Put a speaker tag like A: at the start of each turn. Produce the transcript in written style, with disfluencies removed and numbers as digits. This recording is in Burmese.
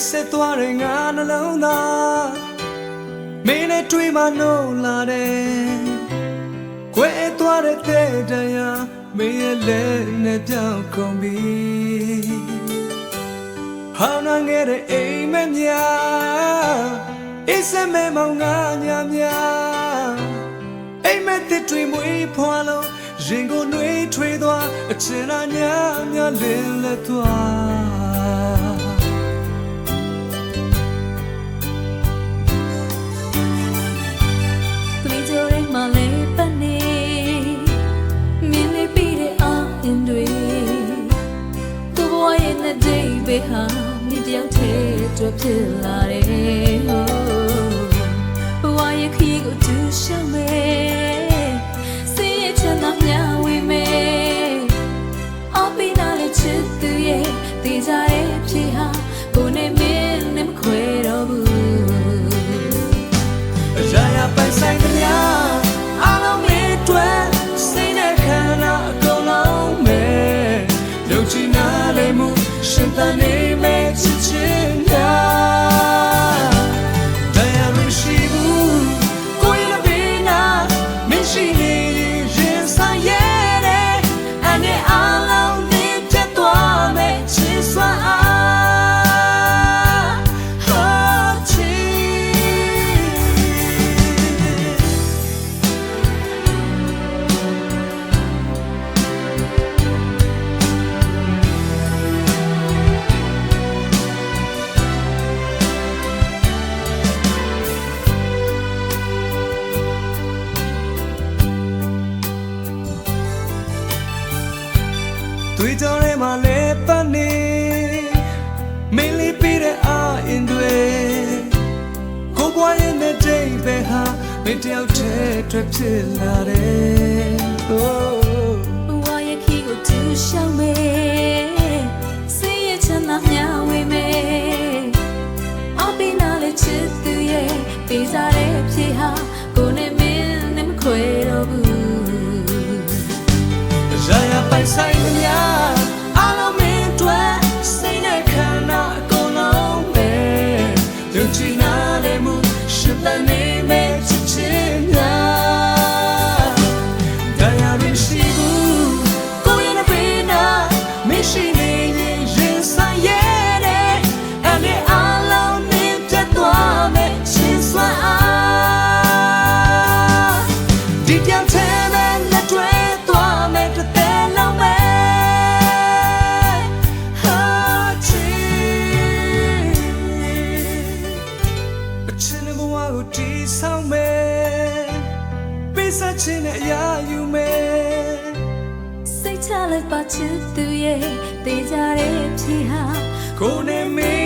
A: ဆက်သွားတဲ့ငါနှလုံးသားမင်းနဲ့တွေ့မှနှုတ်လာတယ် ကွဲသွားတဲ့တဲ့တရားမင်းရဲ့လက်နဲ့ပြောင်းကုန်ပြီဟောင်းနှံခဲ့တဲ့အိမ်မက်များအစ်စမဲမောင်ငါညာများအိမ်မက်တစ်တွေမွေးဖွာလုံးရင်ကိုနှွေးထွေးသွားအချင်နာညာများလင်းလက်သွား
B: မလေးပနေမင်းလေးပြီးတဲ့အင်းတွေကိုဘဝရဲ့နဲ့ဒိတ်ပဲဟာမိတယောက်တည်းတွေ့ဖြစ်လာတယ်ဘဝရဲ့ခရီးကိုသူရှောင်မယ်စိတ်ရဲ့ချမ်းသာမျှဝေမယ်အပိနာလေးချစ်သူရဲ့တေးကြရဲ့ဖြစ်ဟာကိုနဲ့မင်းနဲ့မခွဲတော့ဘူး
A: အရာရာပိုင်ဆိုင်တဲ့များရှင်တန်နေမဲ့ချစ်ချင်တာတရားမရှိဘူးကိုယ်ရဲ့ဘေးနာမရှိနေရင်ဆိုင်ရတဲ့အနဲ့အလုံးနဲ့ပြတ်သွားမဲ့ချစ်စွာတွေ့ကြရဲမှာလဲပန်းနေမင်းလေးပြီးတဲ့အင်းတွေကိုဘွားရဲ့နဲ့တိတ်ပဲဟာမင်းတယောက်တည်းတွေ့ဖြစ်လာတယ်ဘ
B: ဝရဲ့ခီးကိုသူရှောင်မယ်စိတ်ရဲ့ချမ်းသာမျှဝေမယ်အပိနာလေးချစ်သူရဲ့ပေးစားတဲ့ဖြစ်ဟာကိုနဲ့မင်းနဲ့မခွဲတော့ဘူး
A: ရာရာပိုင်ဆိုင်တဲ့များအလုံးမင်းတွေ့စိတ်နဲ့ခန္ဓာအကုန်လုံးပဲယုံကြည်နာတဲ့မှုရှင်တန်နေမဲ့ချစ်ချင်းများတရားရရှိဘူးကိုယ်ရဲ့ဘေးနာမရှိနေရင်ဆိုင်ရတဲ့အနဲ့အလုံးနဲ့ပြတ်သွားမဲ့ချစ်စွာဒီပြောင်းတဲ့လက်တွေသွားမဲ့တီဆောင်မယ်ပေးစချင်တဲ့အရာယူမယ်
B: စိတ်ချလိုက်ပါချစ်သူရဲ့တေးကြတဲ့ဖြေဟာ
A: ကိုနဲ့မင်း